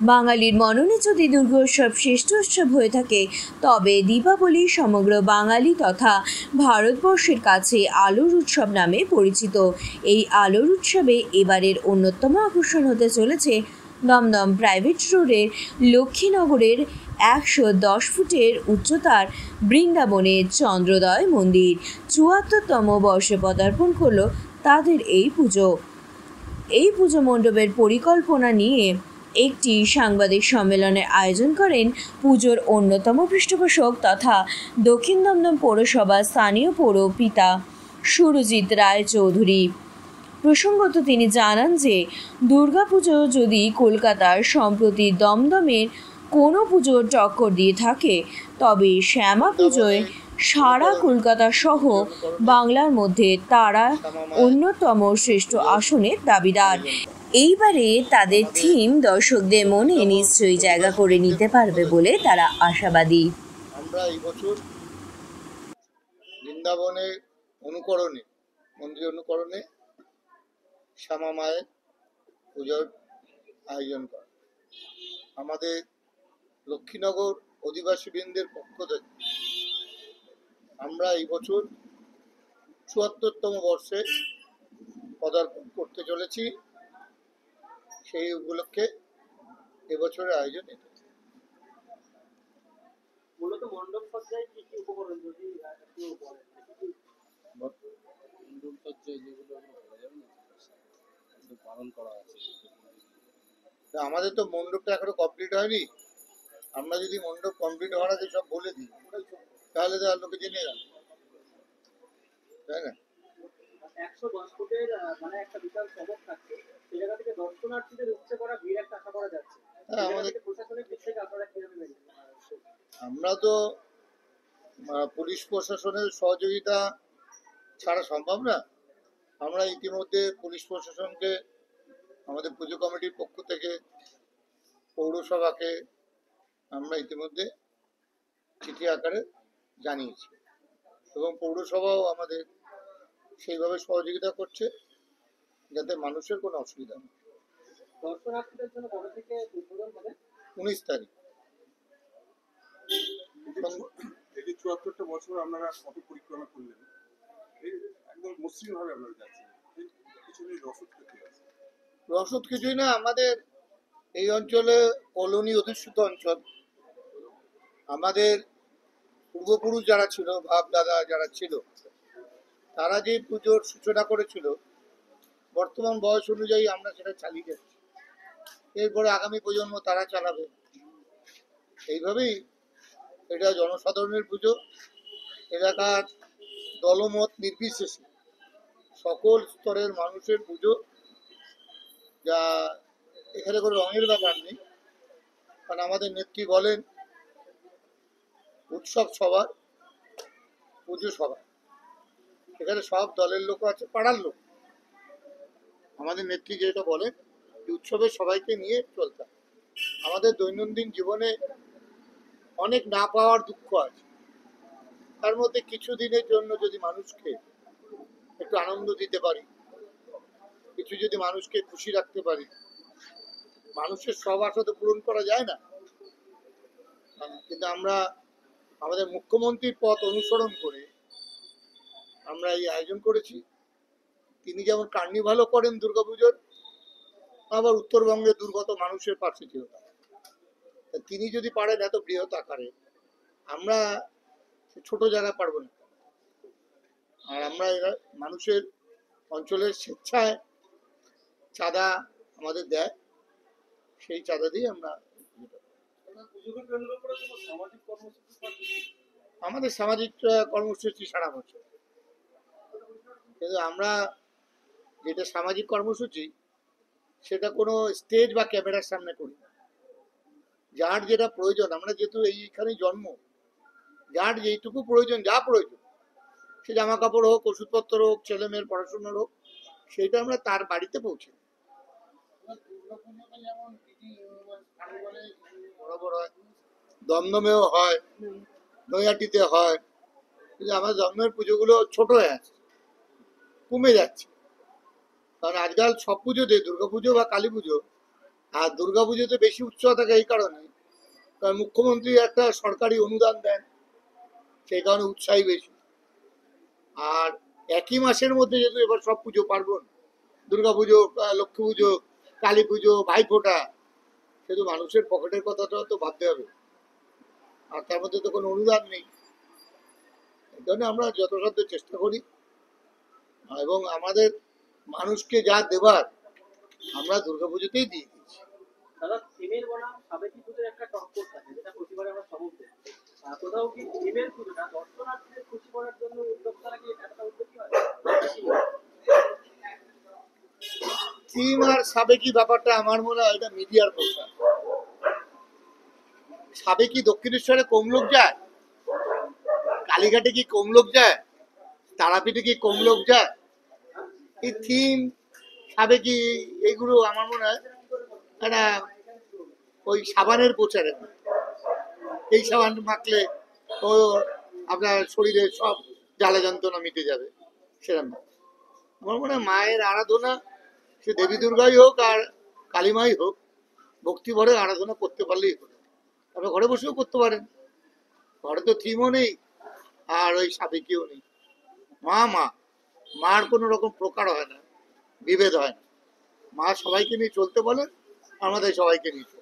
বাঙালির মননে যদি দুর্গোৎসব শ্রেষ্ঠ উৎসব হয়ে থাকে, তবে দীপাবলি সমগ্র বাঙালি তথা ভারতবর্ষের কাছে আলোর উৎসব নামে পরিচিত। এই আলোর উৎসবে এবারের অন্যতম আকর্ষণ হতে চলেছে দমদম প্রাইভেট রোডের লক্ষ্মীনগরের 110 ফুটের উচ্চতার বৃন্দাবনের চন্দ্রোদয় মন্দির। ৭৪তম বর্ষে পদার্পণ করল তাদের এই পুজো। এই পুজো মণ্ডপের পরিকল্পনা নিয়ে একটি সাংবাদিক সম্মেলনের আয়োজন করেন পুজোর অন্যতম পৃষ্ঠপোষক তথা দক্ষিণ দমদম পৌরসভার স্থানীয় পৌরপিতা সুরজিৎ রায় চৌধুরী। প্রসঙ্গত তিনি জানান যে দুর্গাপুজো যদি কলকাতার সম্প্রতি দমদমের কোনো পুজোর টক্কর দিয়ে থাকে, তবে শ্যামা পুজোয় সারা কলকাতা সহ বাংলার মধ্যে তারা অন্যতম শ্রেষ্ঠ আসনের দাবিদার। এইবারে তাদের থিম দর্শকদের মনে নিশ্চয়ই জায়গা করে নিতে পারবে বলে তারা আশাবাদী। আমরা এই বছর বৃন্দাবনের অনুকরণে, মন্দির অনুকরণে শ্যামা মায়ের পুজোর আয়োজন করা। আমাদের লক্ষ্মীনগর অধিবাসীবৃন্দের পক্ষ থেকে আমরা এই বছর ৭৪তম বর্ষে পদার্পণ করতে চলেছি। সেই উপলক্ষে এবছরের আয়োজন। মূলত মণ্ডপ সজ্জায় কি কি উপকরণ যদি একটু বলেন? মণ্ডপ সজ্জায় যেগুলো পালন করা আছে, আমাদের তো মণ্ডপটা এখনো কমপ্লিট হয়নি। আমরা যদি মণ্ডপ কমপ্লিট হওয়ার আগে সব বলে দিই, তাহলে তো আর লোকে জেনে গেল, তাই না? 110 ফুটের মানে একটা বিশাল চমক থাকছে, সেই জায়গা থেকে দর্শনার্থীদের উপচে পড়া ভিড় একটা আশা করা যাচ্ছে। আমাদের প্রশাসনিক দিক থেকে আপনারা কিভাবে মেনে নেন? আমরা তো পুলিশ প্রশাসনের সহযোগিতা ছাড়া সম্ভব না। আমরা ইতিমধ্যে পুলিশ প্রশাসনকে আমাদের পুজো কমিটির পক্ষ থেকে পৌরসভাকে আমরা ইতিমধ্যে চিঠি আকারে জানিয়েছি, এবং পৌরসভাও আমাদের সেইভাবে সহযোগিতা করছে যাতে মানুষের কোনো অসুবিধা নেই। দর্শনার্থীদের জন্য কবে থেকে উদ্বোধন হবে? 19 তারিখ। এই যে ৭৪টা বছর আপনারা পথ পরিক্রমা করলেন, একদম মসৃণ ভাবে আপনারা যাচ্ছেন, পিছনে রসদ কোথায় আছে? রসদ কিছুই না। আমাদের এই অঞ্চলে কলোনি অধিষ্ঠিত অঞ্চল। আমাদের পূর্বপুরুষ যারা ছিল, বাপ দাদা যারা ছিল, তারা যে পুজোর সূচনা করেছিল, বর্তমান বয়স অনুযায়ী আমরা সেটা চালিয়ে যাচ্ছি। এরপরে আগামী প্রজন্ম তারা চালাবে। এইভাবেই এটা জনসাধারণের পুজো। এলাকার দলমত নির্বিশেষে সকল স্তরের মানুষের পুজো, যা এখানে কোনো রঙের ব্যাপার নেই। কারণ আমাদের নেত্রী বলেন, উৎসব সবার, পুজো সবার। এখানে সব দলের লোক আছে, পাড়ার লোক। আমাদের নেত্রী যেটা বলেন, উৎসবে সবাইকে নিয়ে চলতে। আমাদের দৈনন্দিন জীবনে অনেক না পাওয়ার দুঃখ আছে, তার মধ্যে কিছু দিনের জন্য যদি মানুষকে একটু আনন্দ দিতে পারি, কিছু যদি মানুষকে খুশি রাখতে পারি, মানুষের সব আশা তো পূরণ করা যায় না, কিন্তু আমরা আমাদের মুখ্যমন্ত্রীর পথ অনুসরণ করে আমরা এই আয়োজন করেছি। তিনি যেমন কার্নিভালও করেন দুর্গাপুজোর, আবার উত্তরবঙ্গে দুর্গত মানুষের পাশে ছিল। তিনি যদি পারেন এত বৃহৎ আকারে, আমরা ছোট জায়গায় পারবো না। আর আমরা এরা মানুষের অঞ্চলের স্বেচ্ছায় চাঁদা আমাদের দেয়, সেই চাঁদা দিয়ে আমরা। আমাদের সামাজিক কর্মসূচি সারা বছর, কিন্তু আমরা যেটা সামাজিক কর্মসূচি সেটা কোনো স্টেজ বা ক্যামেরার সামনে করি না। যার যেটা প্রয়োজন, আমরা যেহেতু এইখানেই জন্ম, যার যেইটুকু প্রয়োজন, যা প্রয়োজন, সে জামা কাপড় হোক, ওষুধপত্র হোক, ছেলে মেয়ের পড়াশোনার হোক, সেইটা আমরা তার বাড়িতে পৌঁছে। বড় বড় হয়, দমদমেও হয়, নৈহাটিতে হয়, কিন্তু আমাদের দমদমের পুজোগুলো ছোট হয়ে আছে, কমে যাচ্ছে। কারণ আজকাল সব পুজোতে, দুর্গাপুজো বা কালী পুজো, আর দুর্গাপুজোতে বেশি উৎসাহ থাকে এই কারণে, কারণ মুখ্যমন্ত্রী একটা সরকারি অনুদান দেন, সেই কারণে উৎসাহী বেশি। আর একই মাসের মধ্যে যেহেতু এবার সব পুজো পার্বণ, দুর্গাপুজো, লক্ষ্মী পুজো, কালী পুজো, ভাইফোঁটা, সেহেতু মানুষের পকেটের কথাটা তো ভাবতে হবে, আর তার মধ্যে তো কোনো অনুদান নেই। এই জন্য আমরা যথাসাধ্য চেষ্টা করি, এবং আমাদের মানুষকে যা দেবার আমরা দুর্গাপুজোতেই দিয়ে দিচ্ছি। দাদা, থিমের বনাম সাবেকি পুজোর একটা টক্কর থাকে, যেটা প্রতিবারে আমরা সবক দেখি। কোথাও কি থিমের পুজোটা দর্শনার্থীদের খুশি করার জন্য উদ্যোক্তারা কি এতটা উদ্যোগী হয়? থিম আর সাবেকি ব্যাপারটা আমার মনে হয় এটা মিডিয়ার প্রচার। সাবেকি দক্ষিণেশ্বরে কম লোক যায়, কালীঘাটে কি কম লোক যায়, তারাপীঠে কি কম লোক যায়? এই থিম সাবেকি এইগুলো আমার মনে হয় একটা ওই সাবানের প্রচারের মতো। এই সাবান মাখলে ও আপনার শরীরে সব জ্বালা যন্ত্রণা মিটে যাবে, সেরকম না। আমার মনে হয় মায়ের আরাধনা, সে দেবী দুর্গাই হোক আর কালীমাই হোক, ভক্তি ভরে আরাধনা করতে পারলেই হলো। আপনি ঘরে বসেও করতে পারেন, ঘরে তো থিমও নেই আর ওই সাবেকিও নেই। মা মা, মার কোনো রকম প্রকার হয় না, বিভেদ হয় না। মা সবাইকে নিয়ে চলতে বলেন, আমাদের সবাইকে নিয়ে চলতে